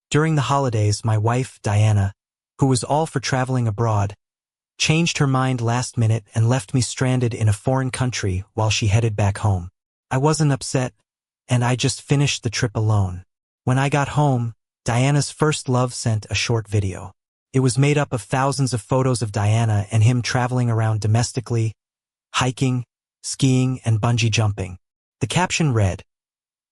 During the holidays, my wife, Diana, who was all for traveling abroad, changed her mind last minute and left me stranded in a foreign country while she headed back home. I wasn't upset, and I just finished the trip alone. When I got home, Diana's first love sent a short video. It was made up of thousands of photos of Diana and him traveling around domestically, hiking, skiing, and bungee jumping. The caption read,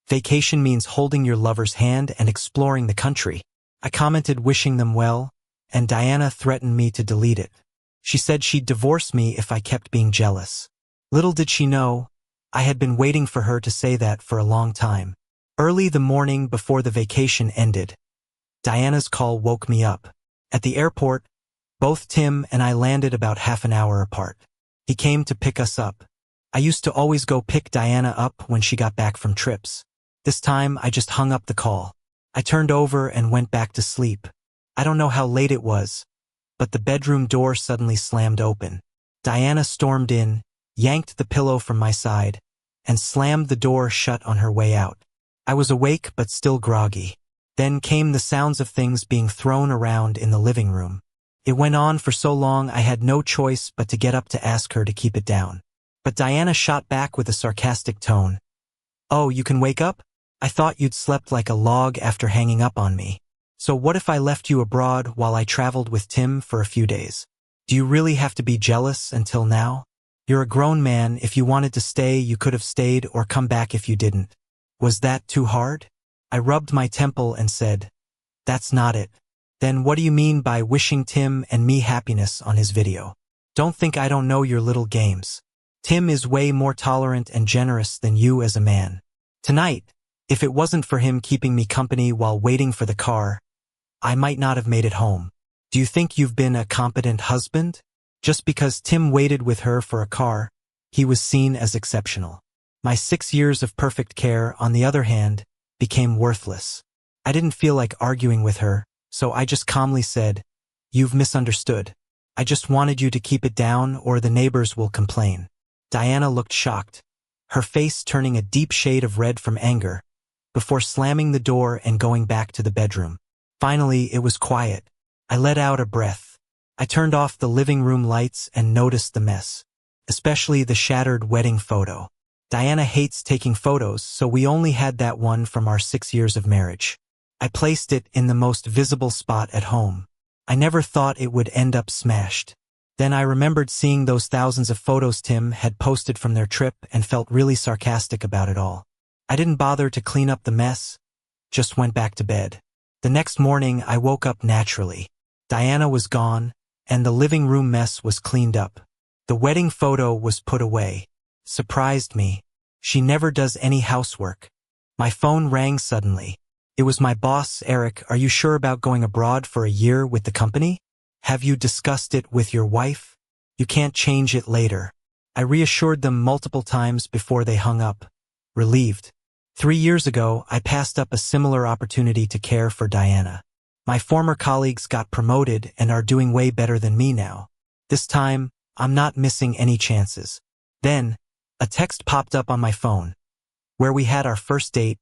"Vacation means holding your lover's hand and exploring the country." I commented wishing them well, and Diana threatened me to delete it. She said she'd divorce me if I kept being jealous. Little did she know, I had been waiting for her to say that for a long time. Early the morning before the vacation ended, Diana's call woke me up. At the airport, both Tim and I landed about half an hour apart. He came to pick us up. I used to always go pick Diana up when she got back from trips. This time, I just hung up the call. I turned over and went back to sleep. I don't know how late it was, but the bedroom door suddenly slammed open. Diana stormed in, yanked the pillow from my side, and slammed the door shut on her way out. I was awake but still groggy. Then came the sounds of things being thrown around in the living room. It went on for so long I had no choice but to get up to ask her to keep it down. But Diana shot back with a sarcastic tone. "Oh, you can wake up? I thought you'd slept like a log after hanging up on me. So what if I left you abroad while I traveled with Tim for a few days? Do you really have to be jealous until now? You're a grown man. If you wanted to stay, you could have stayed or come back if you didn't. Was that too hard?" I rubbed my temple and said, "That's not it." "Then what do you mean by wishing Tim and me happiness on his video? Don't think I don't know your little games. Tim is way more tolerant and generous than you as a man. Tonight, if it wasn't for him keeping me company while waiting for the car, I might not have made it home. Do you think you've been a competent husband? Just because Tim waited with her for a car, he was seen as exceptional. My 6 years of perfect care, on the other hand, became worthless. I didn't feel like arguing with her, so I just calmly said, "You've misunderstood. I just wanted you to keep it down or the neighbors will complain." Diana looked shocked, her face turning a deep shade of red from anger, before slamming the door and going back to the bedroom. Finally, it was quiet. I let out a breath. I turned off the living room lights and noticed the mess, especially the shattered wedding photo. Diana hates taking photos, so we only had that one from our 6 years of marriage. I placed it in the most visible spot at home. I never thought it would end up smashed. Then I remembered seeing those thousands of photos Tim had posted from their trip and felt really sarcastic about it all. I didn't bother to clean up the mess, just went back to bed. The next morning, I woke up naturally. Diana was gone, and the living room mess was cleaned up. The wedding photo was put away. Surprised me. She never does any housework. My phone rang suddenly. It was my boss, Eric. "Are you sure about going abroad for a year with the company? Have you discussed it with your wife? You can't change it later." I reassured them multiple times before they hung up, relieved. 3 years ago, I passed up a similar opportunity to care for Diana. My former colleagues got promoted and are doing way better than me now. This time, I'm not missing any chances. Then, a text popped up on my phone. "Where we had our first date,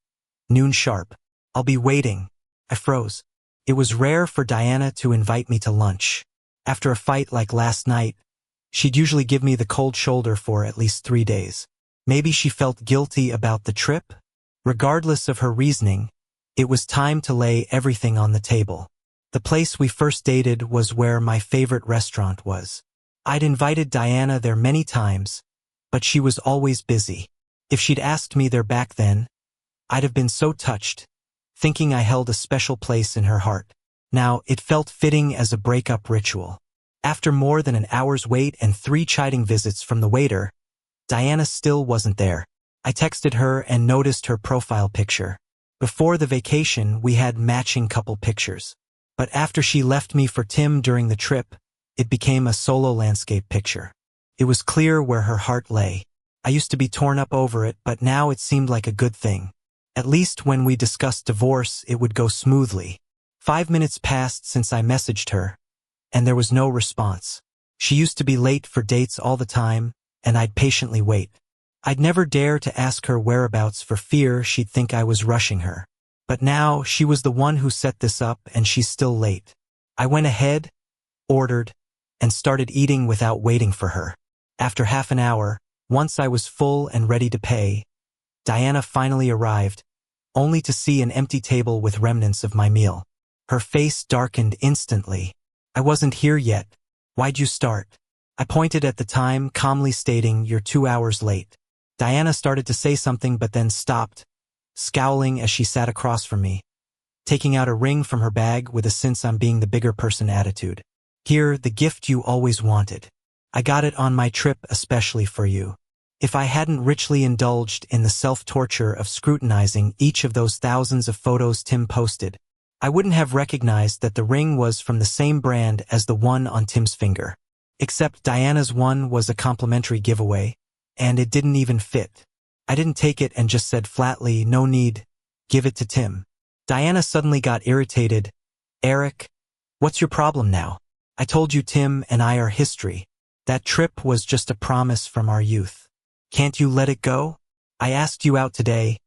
noon sharp. I'll be waiting." I froze. It was rare for Diana to invite me to lunch. After a fight like last night, she'd usually give me the cold shoulder for at least 3 days. Maybe she felt guilty about the trip? Regardless of her reasoning, it was time to lay everything on the table. The place we first dated was where my favorite restaurant was. I'd invited Diana there many times, but she was always busy. If she'd asked me there back then, I'd have been so touched, thinking I held a special place in her heart. Now, it felt fitting as a breakup ritual. After more than an hour's wait and 3 chiding visits from the waiter, Diana still wasn't there. I texted her and noticed her profile picture. Before the vacation, we had matching couple pictures. But after she left me for Tim during the trip, it became a solo landscape picture. It was clear where her heart lay. I used to be torn up over it, but now it seemed like a good thing. At least when we discussed divorce, it would go smoothly. 5 minutes passed since I messaged her, and there was no response. She used to be late for dates all the time, and I'd patiently wait. I'd never dare to ask her whereabouts for fear she'd think I was rushing her. But now she was the one who set this up and she's still late. I went ahead, ordered, and started eating without waiting for her. After half an hour, once I was full and ready to pay, Diana finally arrived, only to see an empty table with remnants of my meal. Her face darkened instantly. I wasn't here yet. Why'd you start? I pointed at the time, calmly stating, you're 2 hours late. Diana started to say something but then stopped, scowling as she sat across from me, taking out a ring from her bag with a since I'm being the bigger person attitude. Here, the gift you always wanted. I got it on my trip especially for you. If I hadn't richly indulged in the self-torture of scrutinizing each of those thousands of photos Tim posted, I wouldn't have recognized that the ring was from the same brand as the one on Tim's finger. Except Diana's one was a complimentary giveaway, and it didn't even fit. I didn't take it and just said flatly, no need, give it to Tim. Diana suddenly got irritated. Eric, what's your problem now? I told you Tim and I are history. That trip was just a promise from our youth. Can't you let it go? I asked you out today,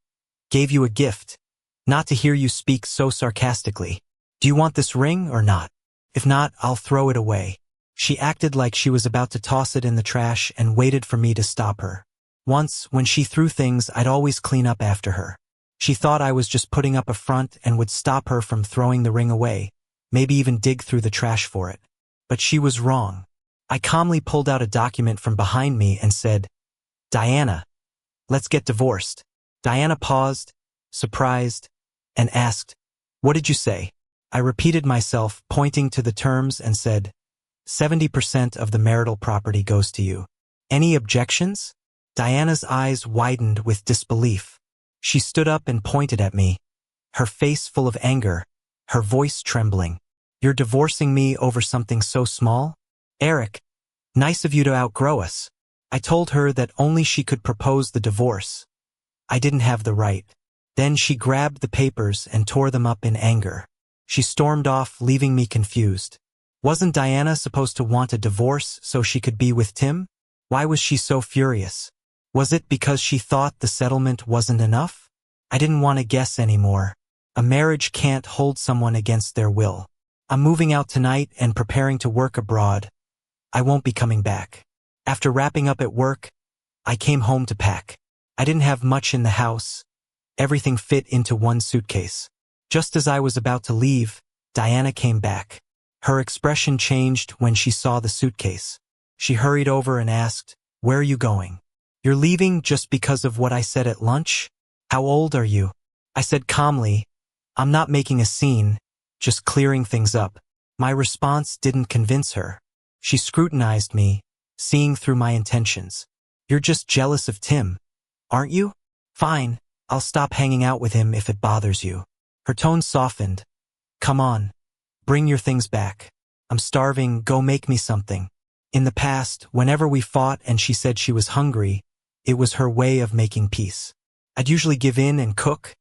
gave you a gift, not to hear you speak so sarcastically. Do you want this ring or not? If not, I'll throw it away. She acted like she was about to toss it in the trash and waited for me to stop her. Once, when she threw things, I'd always clean up after her. She thought I was just putting up a front and would stop her from throwing the ring away, maybe even dig through the trash for it. But she was wrong. I calmly pulled out a document from behind me and said, Diana, let's get divorced. Diana paused, surprised, and asked, what did you say? I repeated myself, pointing to the terms, and said, 70% of the marital property goes to you. Any objections? Diana's eyes widened with disbelief. She stood up and pointed at me, her face full of anger, her voice trembling. You're divorcing me over something so small? Eric, nice of you to outgrow us. I told her that only she could propose the divorce. I didn't have the right. Then she grabbed the papers and tore them up in anger. She stormed off, leaving me confused. Wasn't Diana supposed to want a divorce so she could be with Tim? Why was she so furious? Was it because she thought the settlement wasn't enough? I didn't want to guess anymore. A marriage can't hold someone against their will. I'm moving out tonight and preparing to work abroad. I won't be coming back. After wrapping up at work, I came home to pack. I didn't have much in the house. Everything fit into one suitcase. Just as I was about to leave, Diana came back. Her expression changed when she saw the suitcase. She hurried over and asked, where are you going? You're leaving just because of what I said at lunch? How old are you? I said calmly, I'm not making a scene, just clearing things up. My response didn't convince her. She scrutinized me, seeing through my intentions. You're just jealous of Tim, aren't you? Fine, I'll stop hanging out with him if it bothers you. Her tone softened. Come on, bring your things back. I'm starving, go make me something. In the past, whenever we fought and she said she was hungry, it was her way of making peace. I'd usually give in and cook,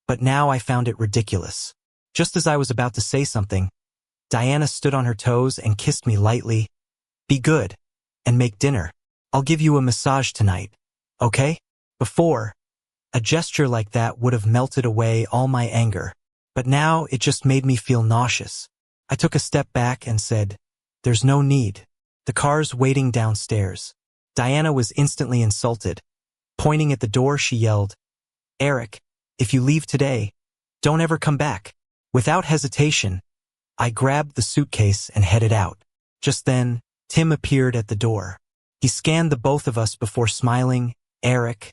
but now I found it ridiculous. Just as I was about to say something, Diana stood on her toes and kissed me lightly. Be good, and make dinner. I'll give you a massage tonight, okay? Before, a gesture like that would have melted away all my anger, but now it just made me feel nauseous. I took a step back and said, there's no need. The car's waiting downstairs. Diana was instantly insulted. Pointing at the door, she yelled, Eric, if you leave today, don't ever come back. Without hesitation, I grabbed the suitcase and headed out. Just then, Tim appeared at the door. He scanned the both of us before smiling. Eric,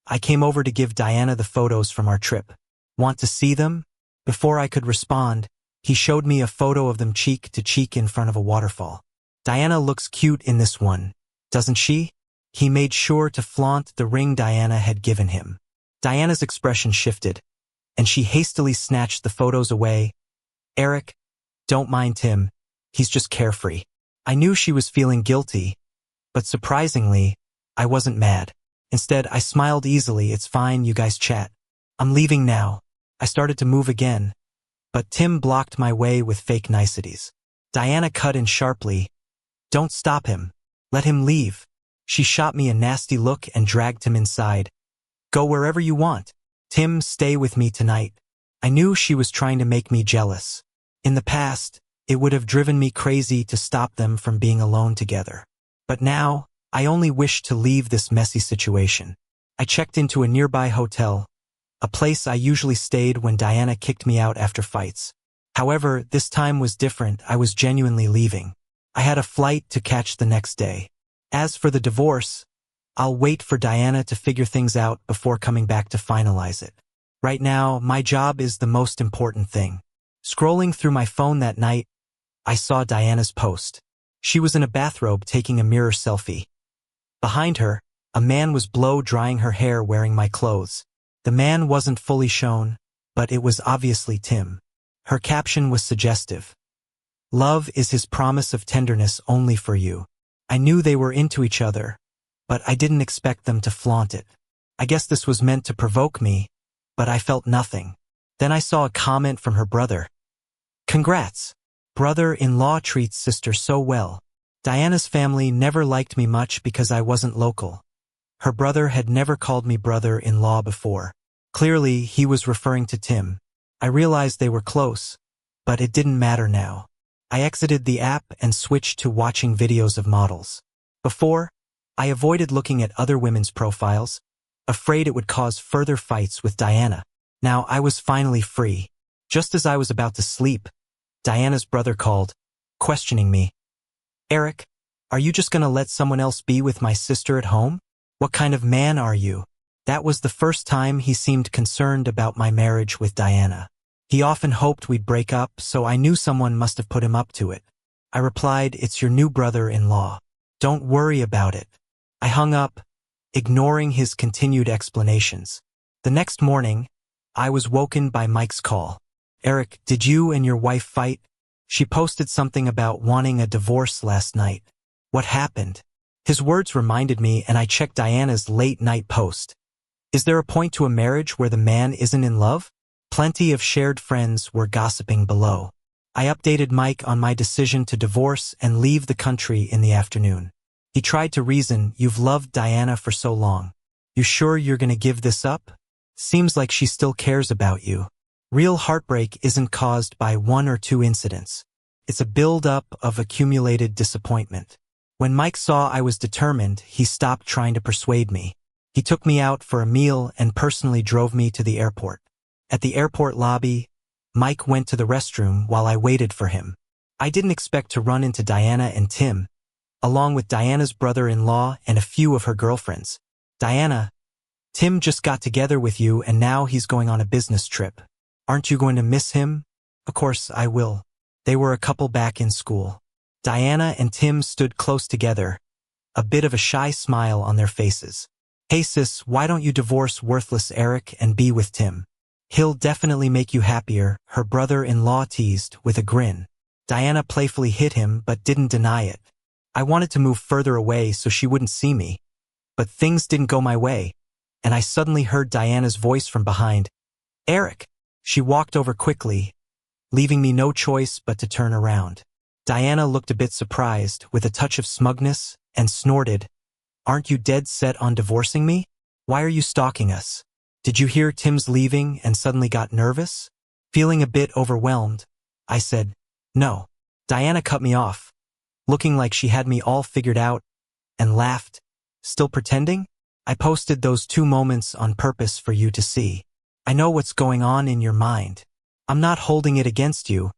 I came over to give Diana the photos from our trip. Want to see them? Before I could respond, he showed me a photo of them cheek to cheek in front of a waterfall. Diana looks cute in this one, doesn't she? He made sure to flaunt the ring Diana had given him. Diana's expression shifted, and she hastily snatched the photos away. Eric, don't mind Tim. He's just carefree. I knew she was feeling guilty, but surprisingly, I wasn't mad. Instead, I smiled easily. It's fine, you guys chat. I'm leaving now. I started to move again, but Tim blocked my way with fake niceties. Diana cut in sharply. Don't stop him. Let him leave. She shot me a nasty look and dragged him inside. Go wherever you want. Tim, stay with me tonight. I knew she was trying to make me jealous. In the past, it would have driven me crazy to stop them from being alone together. But now, I only wished to leave this messy situation. I checked into a nearby hotel, a place I usually stayed when Diana kicked me out after fights. However, this time was different. I was genuinely leaving. I had a flight to catch the next day. As for the divorce, I'll wait for Diana to figure things out before coming back to finalize it. Right now, my job is the most important thing. Scrolling through my phone that night, I saw Diana's post. She was in a bathrobe taking a mirror selfie. Behind her, a man was blow-drying her hair wearing my clothes. The man wasn't fully shown, but it was obviously Tim. Her caption was suggestive. Love is his promise of tenderness only for you. I knew they were into each other, but I didn't expect them to flaunt it. I guess this was meant to provoke me, but I felt nothing. Then I saw a comment from her brother. Congrats! Brother-in-law treats sister so well. Diana's family never liked me much because I wasn't local. Her brother had never called me brother-in-law before. Clearly, he was referring to Tim. I realized they were close, but it didn't matter now. I exited the app and switched to watching videos of models. Before, I avoided looking at other women's profiles, afraid it would cause further fights with Diana. Now I was finally free. Just as I was about to sleep, Diana's brother called, questioning me. Eric, are you just gonna let someone else be with my sister at home? What kind of man are you? That was the first time he seemed concerned about my marriage with Diana. He often hoped we'd break up, so I knew someone must have put him up to it. I replied, it's your new brother-in-law. Don't worry about it. I hung up, ignoring his continued explanations. The next morning, I was woken by Mike's call. Eric, did you and your wife fight? She posted something about wanting a divorce last night. What happened? His words reminded me, and I checked Diana's late-night post. Is there a point to a marriage where the man isn't in love? Plenty of shared friends were gossiping below. I updated Mike on my decision to divorce and leave the country in the afternoon. He tried to reason, you've loved Diana for so long. You sure you're gonna give this up? Seems like she still cares about you. Real heartbreak isn't caused by one or two incidents. It's a build-up of accumulated disappointment. When Mike saw I was determined, he stopped trying to persuade me. He took me out for a meal and personally drove me to the airport. At the airport lobby, Mike went to the restroom while I waited for him. I didn't expect to run into Diana and Tim, along with Diana's brother-in-law and a few of her girlfriends. Diana, Tim just got together with you and now he's going on a business trip. Aren't you going to miss him? Of course I will. They were a couple back in school. Diana and Tim stood close together, a bit of a shy smile on their faces. Hey sis, why don't you divorce worthless Eric and be with Tim? He'll definitely make you happier, her brother-in-law teased with a grin. Diana playfully hit him but didn't deny it. I wanted to move further away so she wouldn't see me, but things didn't go my way, and I suddenly heard Diana's voice from behind. Eric! She walked over quickly, leaving me no choice but to turn around. Diana looked a bit surprised, with a touch of smugness, and snorted, Aren't you dead set on divorcing me? Why are you stalking us? Did you hear Tim's leaving and suddenly got nervous? Feeling a bit overwhelmed, I said, No. Diana cut me off, looking like she had me all figured out, and laughed. Still pretending? I posted those 2 moments on purpose for you to see. I know what's going on in your mind. I'm not holding it against you,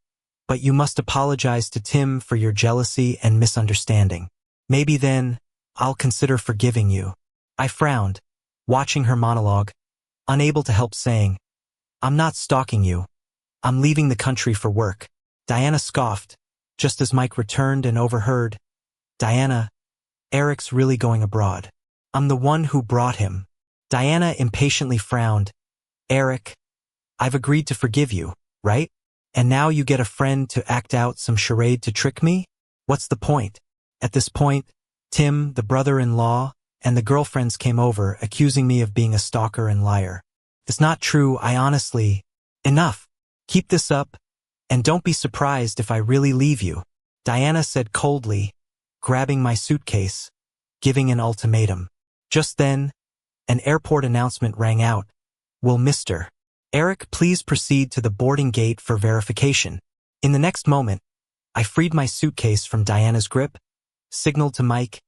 but you must apologize to Tim for your jealousy and misunderstanding. Maybe then, I'll consider forgiving you. I frowned, watching her monologue, unable to help saying, I'm not stalking you. I'm leaving the country for work. Diana scoffed, just as Mike returned and overheard, Diana, Eric's really going abroad. I'm the one who brought him. Diana impatiently frowned. Eric, I've agreed to forgive you, right? And now you get a friend to act out some charade to trick me? What's the point? At this point, Tim, the brother-in-law, and the girlfriends came over, accusing me of being a stalker and liar. It's not true, I honestly... Enough. Keep this up, and don't be surprised if I really leave you, Diana said coldly, grabbing my suitcase, giving an ultimatum. Just then, an airport announcement rang out. Will Mr. Eric, please proceed to the boarding gate for verification. In the next moment, I freed my suitcase from Diana's grip, signaled to Mike,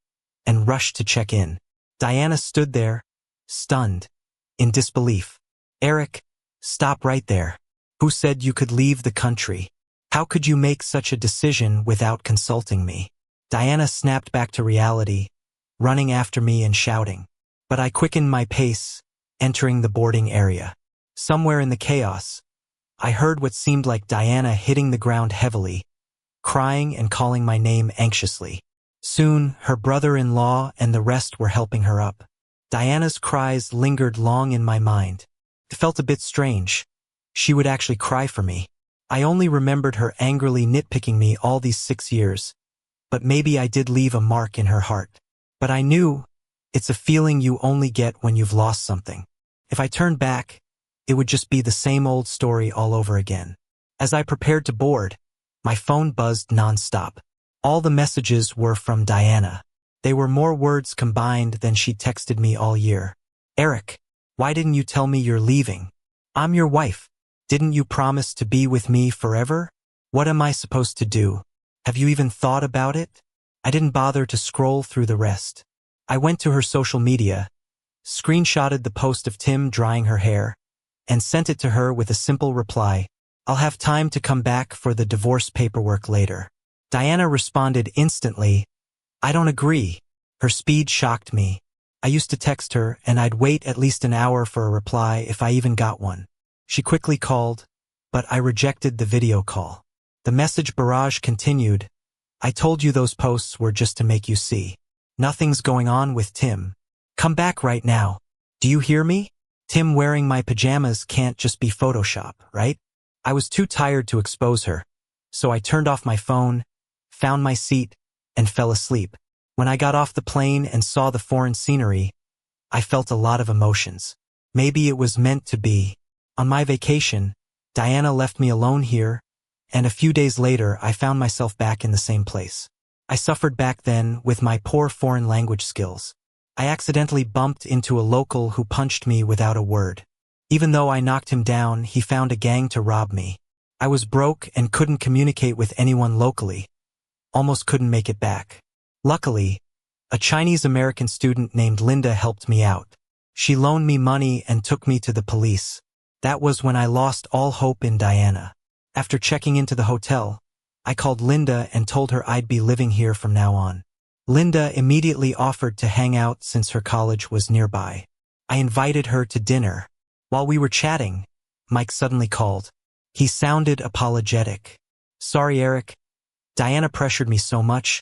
and rushed to check in. Diana stood there, stunned, in disbelief. Eric, stop right there. Who said you could leave the country? How could you make such a decision without consulting me? Diana snapped back to reality, running after me and shouting. But I quickened my pace, entering the boarding area. Somewhere in the chaos, I heard what seemed like Diana hitting the ground heavily, crying and calling my name anxiously. Soon, her brother-in-law and the rest were helping her up. Diana's cries lingered long in my mind. It felt a bit strange. She would actually cry for me. I only remembered her angrily nitpicking me all these 6 years, but maybe I did leave a mark in her heart. But I knew, it's a feeling you only get when you've lost something. If I turned back, it would just be the same old story all over again. As I prepared to board, my phone buzzed nonstop. All the messages were from Diana. They were more words combined than she'd texted me all year. Eric, why didn't you tell me you're leaving? I'm your wife. Didn't you promise to be with me forever? What am I supposed to do? Have you even thought about it? I didn't bother to scroll through the rest. I went to her social media, screenshotted the post of Tim drying her hair, and sent it to her with a simple reply. I'll have time to come back for the divorce paperwork later. Diana responded instantly. I don't agree. Her speed shocked me. I used to text her and I'd wait at least an hour for a reply if I even got one. She quickly called, but I rejected the video call. The message barrage continued. I told you those posts were just to make you see. Nothing's going on with Tim. Come back right now. Do you hear me? Tim wearing my pajamas can't just be Photoshop, right? I was too tired to expose her, so I turned off my phone, found my seat, and fell asleep. When I got off the plane and saw the foreign scenery, I felt a lot of emotions. Maybe it was meant to be. On my vacation, Diana left me alone here, and a few days later I found myself back in the same place. I suffered back then with my poor foreign language skills. I accidentally bumped into a local who punched me without a word. Even though I knocked him down, he found a gang to rob me. I was broke and couldn't communicate with anyone locally. Almost couldn't make it back. Luckily, a Chinese-American student named Linda helped me out. She loaned me money and took me to the police. That was when I lost all hope in Diana. After checking into the hotel, I called Linda and told her I'd be living here from now on. Linda immediately offered to hang out since her college was nearby. I invited her to dinner. While we were chatting, Mike suddenly called. He sounded apologetic. Sorry, Eric. Diana pressured me so much.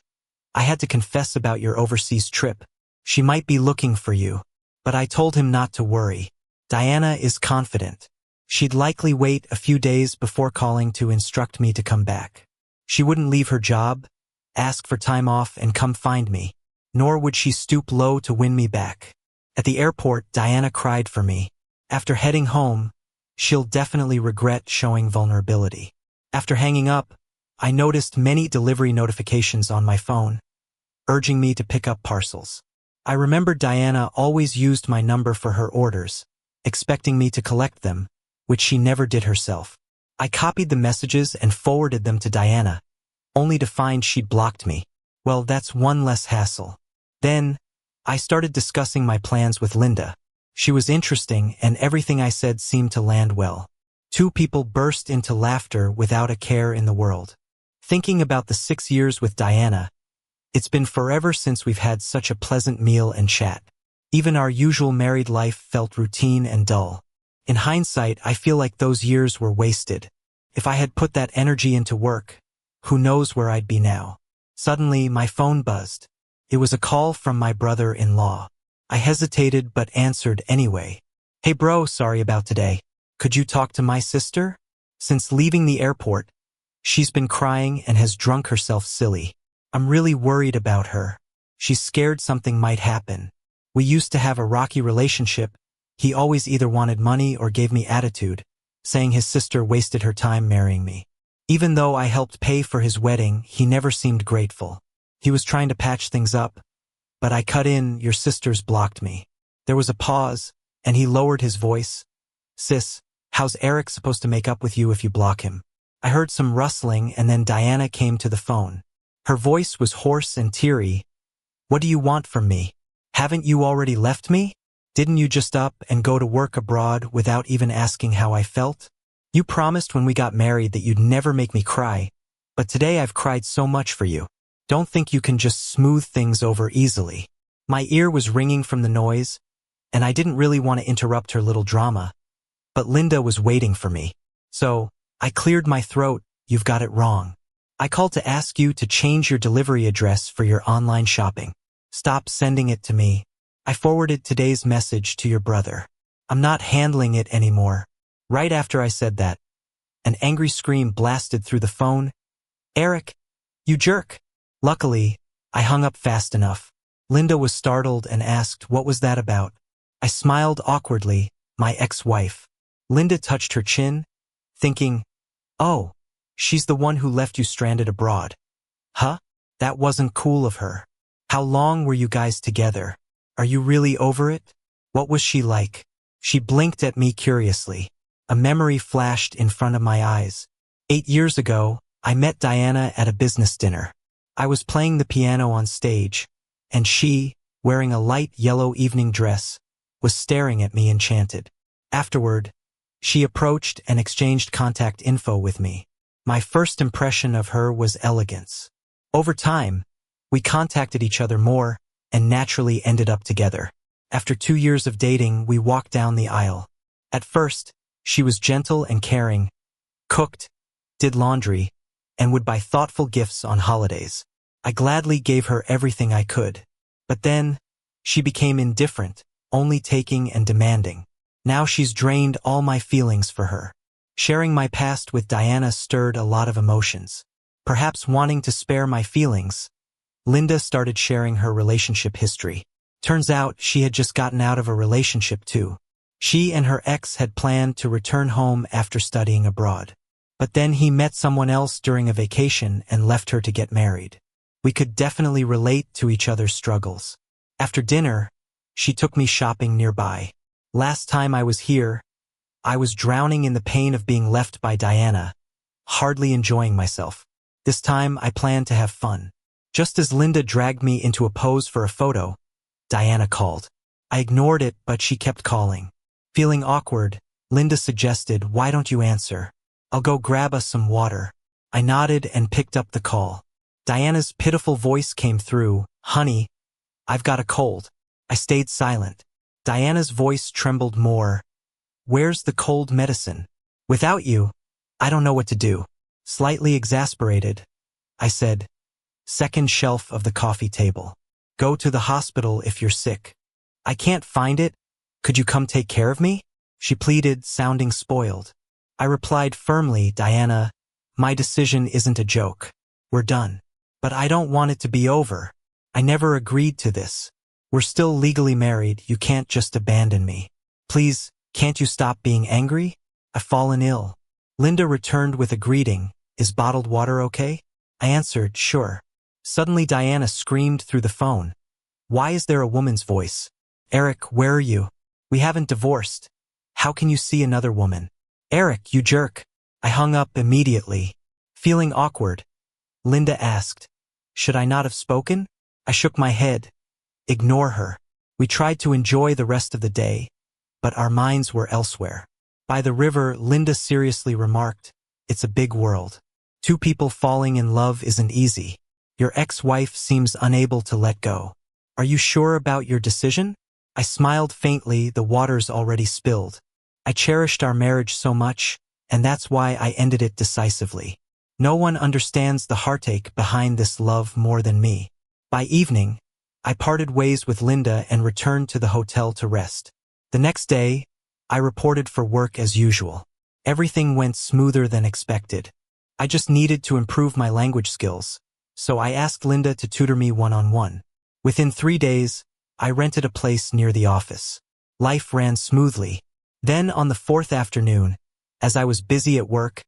I had to confess about your overseas trip. She might be looking for you. But I told him not to worry. Diana is confident. She'd likely wait a few days before calling to instruct me to come back. She wouldn't leave her job, ask for time off, and come find me. Nor would she stoop low to win me back. At the airport, Diana cried for me. After heading home, she'll definitely regret showing vulnerability. After hanging up, I noticed many delivery notifications on my phone, urging me to pick up parcels. I remembered Diana always used my number for her orders, expecting me to collect them, which she never did herself. I copied the messages and forwarded them to Diana, only to find she'd blocked me. Well, that's one less hassle. Then, I started discussing my plans with Linda. She was interesting and everything I said seemed to land well. Two people burst into laughter without a care in the world. Thinking about the 6 years with Diana, it's been forever since we've had such a pleasant meal and chat. Even our usual married life felt routine and dull. In hindsight, I feel like those years were wasted. If I had put that energy into work, who knows where I'd be now. Suddenly, my phone buzzed. It was a call from my brother-in-law. I hesitated but answered anyway. Hey bro, sorry about today. Could you talk to my sister? Since leaving the airport, she's been crying and has drunk herself silly. I'm really worried about her. She's scared something might happen. We used to have a rocky relationship. He always either wanted money or gave me attitude, saying his sister wasted her time marrying me. Even though I helped pay for his wedding, he never seemed grateful. He was trying to patch things up, but I cut in, your sister's blocked me. There was a pause, and he lowered his voice. Sis, How's Eric supposed to make up with you if you block him? I heard some rustling and then Diana came to the phone. Her voice was hoarse and teary. What do you want from me? Haven't you already left me? Didn't you just up and go to work abroad without even asking how I felt? You promised when we got married that you'd never make me cry, but today I've cried so much for you. Don't think you can just smooth things over easily. My ear was ringing from the noise, and I didn't really want to interrupt her little drama, but Linda was waiting for me. So, I cleared my throat. You've got it wrong. I called to ask you to change your delivery address for your online shopping. Stop sending it to me. I forwarded today's message to your brother. I'm not handling it anymore. Right after I said that, an angry scream blasted through the phone. Eric, you jerk. Luckily, I hung up fast enough. Linda was startled and asked, what was that about? I smiled awkwardly, my ex-wife. Linda touched her chin, thinking, oh, she's the one who left you stranded abroad. Huh? That wasn't cool of her. How long were you guys together? Are you really over it? What was she like? She blinked at me curiously. A memory flashed in front of my eyes. 8 years ago, I met Diana at a business dinner. I was playing the piano on stage, and she, wearing a light yellow evening dress, was staring at me enchanted. Afterward, she approached and exchanged contact info with me. My first impression of her was elegance. Over time, we contacted each other more and naturally ended up together. After 2 years of dating, we walked down the aisle. At first, she was gentle and caring, cooked, did laundry, and would buy thoughtful gifts on holidays. I gladly gave her everything I could. But then, she became indifferent, only taking and demanding. Now she's drained all my feelings for her. Sharing my past with Diana stirred a lot of emotions. Perhaps wanting to spare my feelings, Linda started sharing her relationship history. Turns out she had just gotten out of a relationship too. She and her ex had planned to return home after studying abroad. But then he met someone else during a vacation and left her to get married. We could definitely relate to each other's struggles. After dinner, she took me shopping nearby. Last time I was here, I was drowning in the pain of being left by Diana, hardly enjoying myself. This time I planned to have fun. Just as Linda dragged me into a pose for a photo, Diana called. I ignored it, but she kept calling. Feeling awkward, Linda suggested, why don't you answer? I'll go grab us some water. I nodded and picked up the call. Diana's pitiful voice came through, honey, I've got a cold. I stayed silent. Diana's voice trembled more. Where's the cold medicine? Without you, I don't know what to do. Slightly exasperated, I said, second shelf of the coffee table. Go to the hospital if you're sick. I can't find it. Could you come take care of me? She pleaded, sounding spoiled. I replied firmly, Diana, my decision isn't a joke. We're done. But I don't want it to be over. I never agreed to this. We're still legally married. You can't just abandon me. Please, can't you stop being angry? I've fallen ill. Linda returned with a greeting. Is bottled water okay? I answered, sure. Suddenly Diana screamed through the phone. Why is there a woman's voice? Eric, where are you? We haven't divorced. How can you see another woman? Eric, you jerk. I hung up immediately. Feeling awkward, Linda asked, should I not have spoken? I shook my head. Ignore her. We tried to enjoy the rest of the day, but our minds were elsewhere. By the river, Linda seriously remarked, it's a big world. 2 people falling in love isn't easy. Your ex-wife seems unable to let go. Are you sure about your decision? I smiled faintly, the water's already spilled. I cherished our marriage so much, and that's why I ended it decisively. No one understands the heartache behind this love more than me. By evening, I parted ways with Linda and returned to the hotel to rest. The next day, I reported for work as usual. Everything went smoother than expected. I just needed to improve my language skills, so I asked Linda to tutor me one-on-one. Within 3 days, I rented a place near the office. Life ran smoothly. Then on the 4th afternoon, as I was busy at work,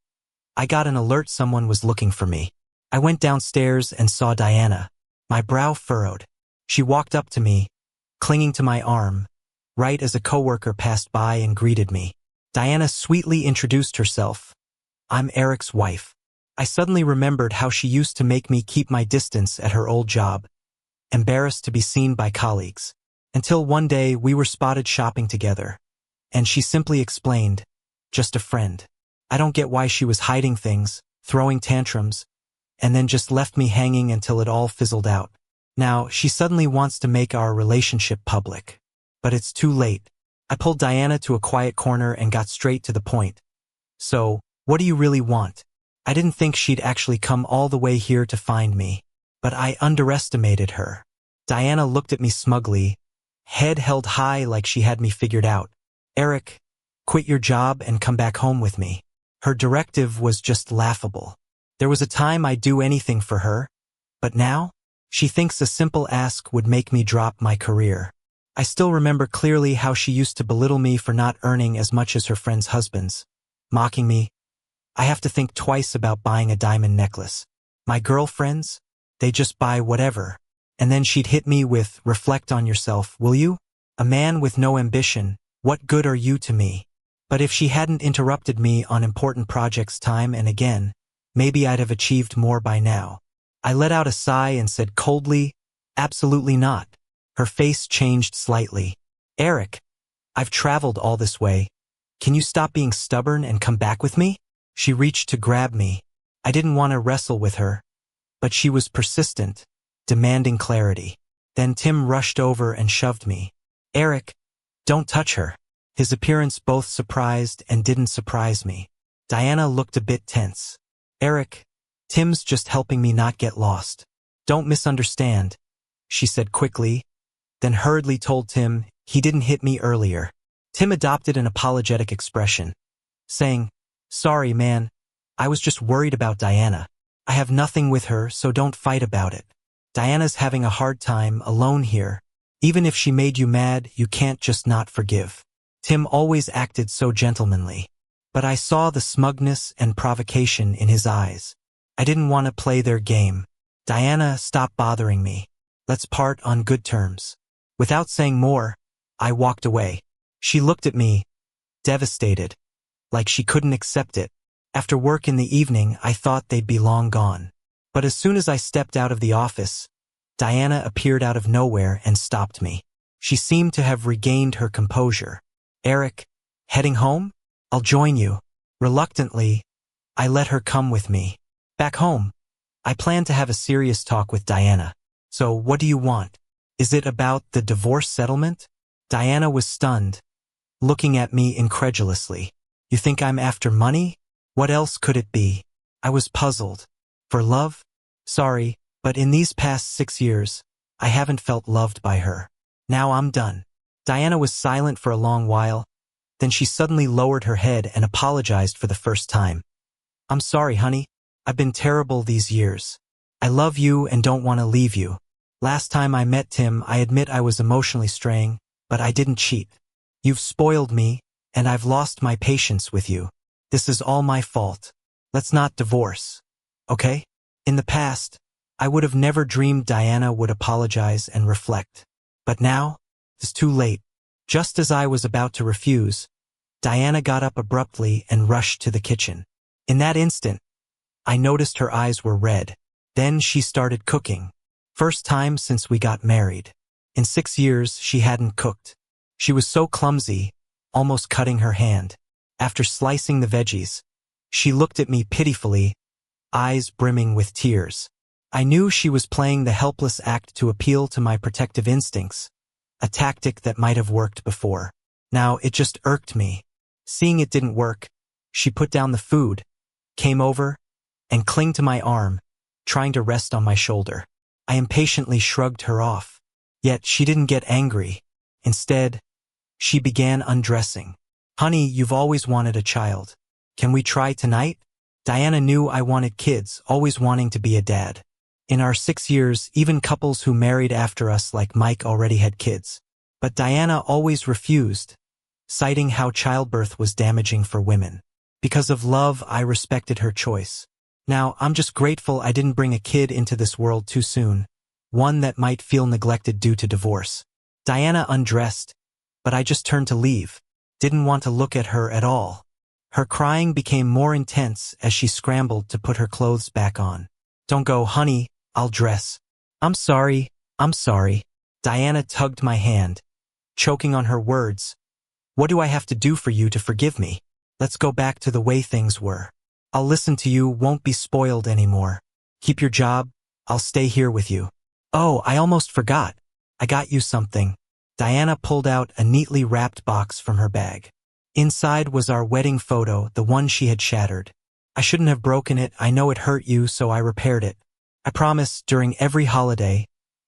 I got an alert someone was looking for me. I went downstairs and saw Diana. My brow furrowed. She walked up to me, clinging to my arm, right as a coworker passed by and greeted me. Diana sweetly introduced herself. I'm Eric's wife. I suddenly remembered how she used to make me keep my distance at her old job, embarrassed to be seen by colleagues. Until one day we were spotted shopping together, and she simply explained, just a friend. I don't get why she was hiding things, throwing tantrums, and then just left me hanging until it all fizzled out. Now, she suddenly wants to make our relationship public. But it's too late. I pulled Diana to a quiet corner and got straight to the point. So, what do you really want? I didn't think she'd actually come all the way here to find me, but I underestimated her. Diana looked at me smugly, head held high like she had me figured out. Eric, quit your job and come back home with me. Her directive was just laughable. There was a time I'd do anything for her, but now, she thinks a simple ask would make me drop my career. I still remember clearly how she used to belittle me for not earning as much as her friends' husbands, mocking me. I have to think twice about buying a diamond necklace. My girlfriends, they just buy whatever. And then she'd hit me with, reflect on yourself, will you? A man with no ambition, what good are you to me? But if she hadn't interrupted me on important projects time and again, maybe I'd have achieved more by now. I let out a sigh and said coldly, absolutely not. Her face changed slightly. Eric, I've traveled all this way. Can you stop being stubborn and come back with me? She reached to grab me. I didn't want to wrestle with her, but she was persistent, demanding clarity. Then Tim rushed over and shoved me. Eric, don't touch her. His appearance both surprised and didn't surprise me. Diana looked a bit tense. Eric, Tim's just helping me not get lost. Don't misunderstand, she said quickly, then hurriedly told Tim he didn't hit me earlier. Tim adopted an apologetic expression, saying, sorry man, I was just worried about Diana. I have nothing with her, so don't fight about it. Diana's having a hard time alone here. Even if she made you mad, you can't just not forgive. Tim always acted so gentlemanly, but I saw the smugness and provocation in his eyes. I didn't want to play their game. Diana, stop bothering me. Let's part on good terms. Without saying more, I walked away. She looked at me, devastated, like she couldn't accept it. After work in the evening, I thought they'd be long gone. But as soon as I stepped out of the office, Diana appeared out of nowhere and stopped me. She seemed to have regained her composure. Eric, heading home? I'll join you. Reluctantly, I let her come with me. Back home, I plan to have a serious talk with Diana. So what do you want? Is it about the divorce settlement? Diana was stunned, looking at me incredulously. You think I'm after money? What else could it be? I was puzzled. For love? Sorry, but in these past 6 years, I haven't felt loved by her. Now I'm done. Diana was silent for a long while, then she suddenly lowered her head and apologized for the first time. I'm sorry, honey. I've been terrible these years. I love you and don't want to leave you. Last time I met Tim, I admit I was emotionally straying, but I didn't cheat. You've spoiled me, and I've lost my patience with you. This is all my fault. Let's not divorce. Okay? In the past, I would have never dreamed Diana would apologize and reflect. But now, it's too late. Just as I was about to refuse, Diana got up abruptly and rushed to the kitchen. In that instant, I noticed her eyes were red. Then she started cooking. First time since we got married. In 6 years, she hadn't cooked. She was so clumsy, almost cutting her hand. After slicing the veggies, she looked at me pitifully, eyes brimming with tears. I knew she was playing the helpless act to appeal to my protective instincts, a tactic that might have worked before. Now it just irked me. Seeing it didn't work, she put down the food, came over, and clung to my arm, trying to rest on my shoulder. I impatiently shrugged her off. Yet she didn't get angry. Instead, she began undressing. Honey, you've always wanted a child. Can we try tonight? Diana knew I wanted kids, always wanting to be a dad. In our 6 years, even couples who married after us like Mike already had kids. But Diana always refused, citing how childbirth was damaging for women. Because of love, I respected her choice. Now, I'm just grateful I didn't bring a kid into this world too soon, one that might feel neglected due to divorce. Diana undressed, but I just turned to leave. didn't want to look at her at all. Her crying became more intense as she scrambled to put her clothes back on. Don't go, honey, I'll dress. I'm sorry. Diana tugged my hand, choking on her words. What do I have to do for you to forgive me? Let's go back to the way things were. I'll listen to you, won't be spoiled anymore. Keep your job, I'll stay here with you. Oh, I almost forgot. I got you something. Diana pulled out a neatly wrapped box from her bag. Inside was our wedding photo, the one she had shattered. I shouldn't have broken it, I know it hurt you, so I repaired it. I promise, during every holiday,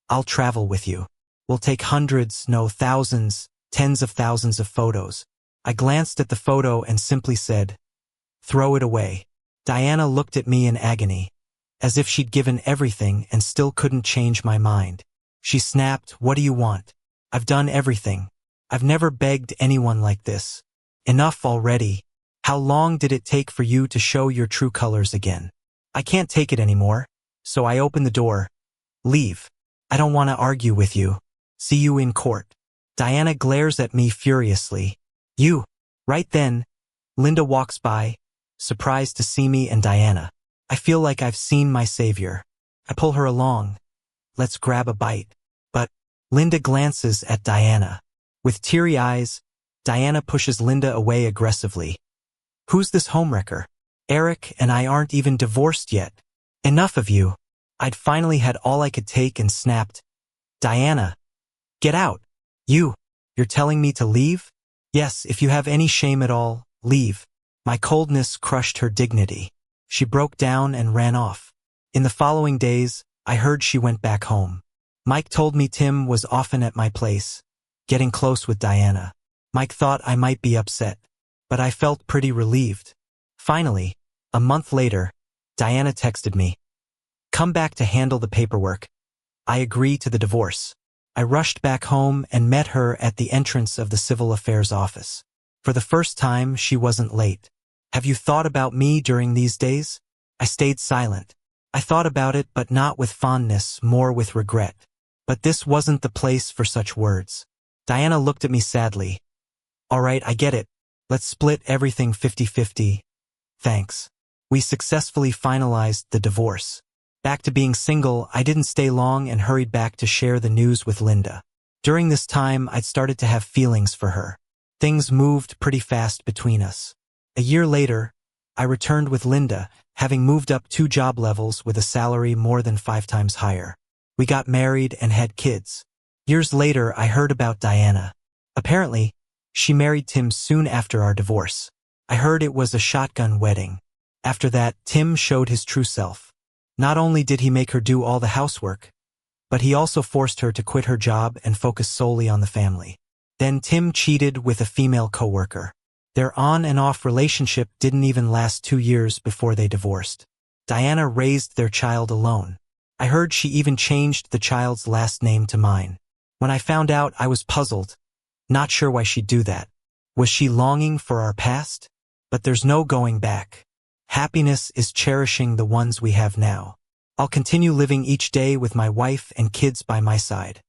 I'll travel with you. We'll take hundreds, no, thousands, tens of thousands of photos. I glanced at the photo and simply said, throw it away. Diana looked at me in agony, as if she'd given everything and still couldn't change my mind. She snapped, what do you want? I've done everything. I've never begged anyone like this. Enough already. How long did it take for you to show your true colors again? I can't take it anymore, so I opened the door. Leave. I don't want to argue with you. See you in court. Diana glares at me furiously. You. Right then, Linda walks by, surprised to see me and Diana. I feel like I've seen my savior. I pull her along. Let's grab a bite. But Linda glances at Diana. With teary eyes, Diana pushes Linda away aggressively. Who's this homewrecker? Eric and I aren't even divorced yet. Enough of you. I'd finally had all I could take and snapped. Diana, get out. You're telling me to leave? Yes, if you have any shame at all, leave. My coldness crushed her dignity. She broke down and ran off. In the following days, I heard she went back home. Mike told me Tim was often at my place, getting close with Diana. Mike thought I might be upset, but I felt pretty relieved. Finally, a month later, Diana texted me. Come back to handle the paperwork. I agree to the divorce. I rushed back home and met her at the entrance of the Civil Affairs office. For the first time, she wasn't late. Have you thought about me during these days? I stayed silent. I thought about it, but not with fondness, more with regret. But this wasn't the place for such words. Diana looked at me sadly. All right, I get it. Let's split everything 50-50. Thanks. We successfully finalized the divorce. Back to being single, I didn't stay long and hurried back to share the news with Linda. During this time, I'd started to have feelings for her. Things moved pretty fast between us. A year later, I returned with Linda, having moved up 2 job levels with a salary more than 5 times higher. We got married and had kids. Years later, I heard about Diana. Apparently, she married Tim soon after our divorce. I heard it was a shotgun wedding. After that, Tim showed his true self. Not only did he make her do all the housework, but he also forced her to quit her job and focus solely on the family. Then Tim cheated with a female coworker. Their on and off relationship didn't even last 2 years before they divorced. Diana raised their child alone. I heard she even changed the child's last name to mine. When I found out, I was puzzled, not sure why she'd do that. Was she longing for our past? But there's no going back. Happiness is cherishing the ones we have now. I'll continue living each day with my wife and kids by my side.